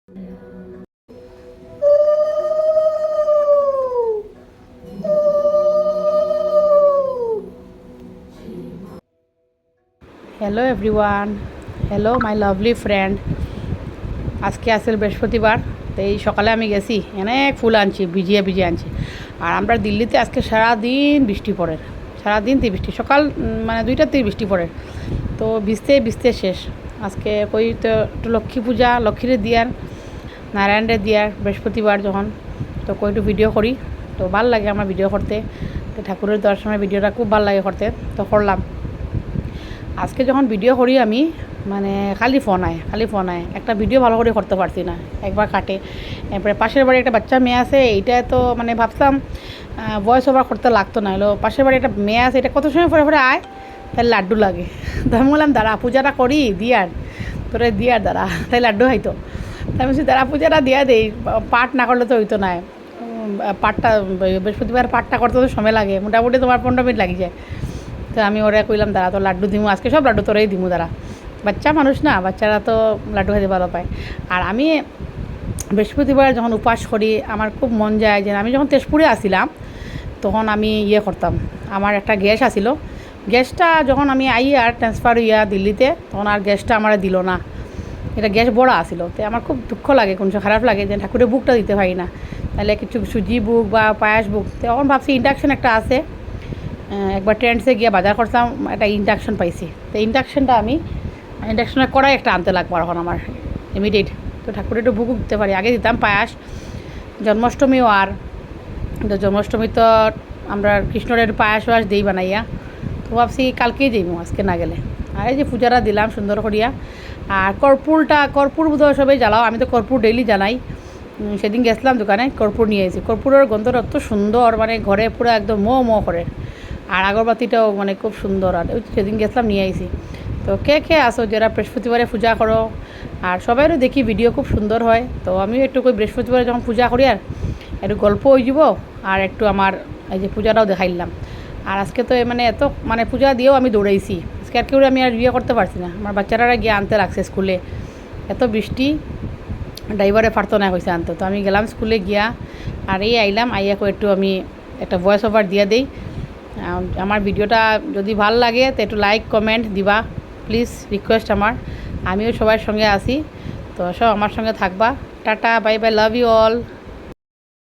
Hello everyone, hello my lovely friend. আজকে আসলে বৃহস্পতিবার, তো এই সকালে আমি গেছি অনেক ফুল আনছি, ভিজিয়ে ভিজিয়ে আনছি। আর আমরা দিল্লিতে আজকে সারাদিন বৃষ্টি পড়ে, সারাদিন বৃষ্টি, সকাল মানে 2টাতেই বৃষ্টি পড়ে, তো ভিজতে ভিজতে শেষ। আজকে কই তো একটু লক্ষ্মী পূজা, লক্ষ্মীরে দিয়ার, নারায়ণরে দিয়ার, বৃহস্পতিবার যখন, তো কই একটু ভিডিও করি, তো ভাল লাগে আমার ভিডিও করতে। তো ঠাকুরের দর্শনের ভিডিওটা খুব ভালো লাগে করতে, তো করলাম। আজকে যখন ভিডিও করি আমি, মানে খালি ফোন আয়, একটা ভিডিও ভালো করে করতে পারছি না, একবার কাটে। এরপরে পাশের বাড়ি একটা বাচ্চা মেয়ে আছে, এইটা তো মানে ভাবতাম ভয়েস ওভার করতে লাগতো না, এলো পাশের বাড়ি একটা মেয়ে আছে, এটা কত সময় পরে পরে আয়, তাই লাড্ডু লাগে। তো আমি বললাম দাঁড়া পূজাটা করি দিয়ার, তোরে দিয়ার দাঁড়া, তাই লাড্ডু হয়তো। তাই বলছি দাঁড়া পূজাটা দিয়া দেই, পাঠ না করলে তো হইতো না। পাঠটা বৃহস্পতিবার পাঠটা করতে তো সময় লাগে, মোটামুটি তোমার 15 মিনিট লাগি যায়। তো আমি ওরা কইলাম দাঁড়া তো লাড্ডু দিমু, আজকে সব লাড্ডু তোরাই দিমু দাঁড়া, বাচ্চা মানুষ না, বাচ্চারা তো লাড্ডু খেতে ভালো পায়। আর আমি বৃহস্পতিবার যখন উপাস করি, আমার খুব মন যায় যে আমি যখন তেজপুরে আসিলাম তখন আমি ইয়ে করতাম, আমার একটা গ্যাস আসিল, গ্যাসটা যখন আমি আর ট্রান্সফার হইয়া দিল্লিতে, তখন আর গ্যাসটা আমার দিল না। এটা গ্যাস বড়া আসিল, তো আমার খুব দুঃখ লাগে, কোন খারাপ লাগে যে ঠাকুরের বুকটা দিতে পারি না, তাহলে কিছু সুজি বুক বা পায়াস বুক। তখন ভাবছি ইন্ডাকশন একটা আছে, একবার ট্রেন্ডসে গিয়ে বাজার করতাম, একটা ইন্ডাকশন পাইছি, তো ইন্ডাকশনটা আমি ইন্ডাকশনের কড়াই একটা আনতে লাগবো এখন আমার ইমিডিয়েট। তো ঠাকুরের একটু ভুগু দিতে পারি, আগে দিতাম পায়াস, জন্মাষ্টমীও। আর জন্মাষ্টমী তো আমরা কৃষ্ণের পায়াস ওয়াস দিই বানাইয়া, তো ভাবছি কালকেই যাইমু আজকে না গেলে। আর এই যে পূজাটা দিলাম সুন্দর করিয়া। আর কর্পূর বোধহয় সবাই জ্বালাও, আমি তো কর্পূর ডেইলি জ্বালাই। সেদিন গেছিলাম দোকানে, কর্পূর নিয়ে এসেছি, কর্পূরের গন্ধটা এত সুন্দর, মানে ঘরে পুরো একদম মো করে। আর আগরবাতিটাও মানে খুব সুন্দর, আর সেদিন গেছিলাম নিয়ে আইসি। তো কে আসো যারা বৃহস্পতিবারে পূজা করো, আর সবাইরও দেখি ভিডিও খুব সুন্দর হয়, তো আমিও একটু কই বৃহস্পতিবারে যখন পূজা করি আর একটু গল্প হয়ে যাব, আর একটু আমার এই যে পূজাটাও দেখাইলাম। আর আজকে তো মানে এত মানে পূজা দিয়েও আমি দৌড়াইছি, আজকে আর কেউ আমি আর বিয়ে করতে পারছি না, আমার বাচ্চারা গিয়ে আনতে লাগছে স্কুলে, এত বৃষ্টি, ড্রাইভারে পারতো না হয়েছে আনতে। তো আমি গেলাম স্কুলে গিয়া, আর এই আইলাম, আইয়াকে একটু আমি একটা ভয়েস ওভার দিয়ে দিই। আমার ভিডিওটা যদি ভাল লাগে তো একটু লাইক কমেন্ট দিবা প্লিজ, রিকোয়েস্ট আমার। আমিও সবার সঙ্গে আসি, তো সব আমার সঙ্গে থাকবা। Tata, bye bye, love you all.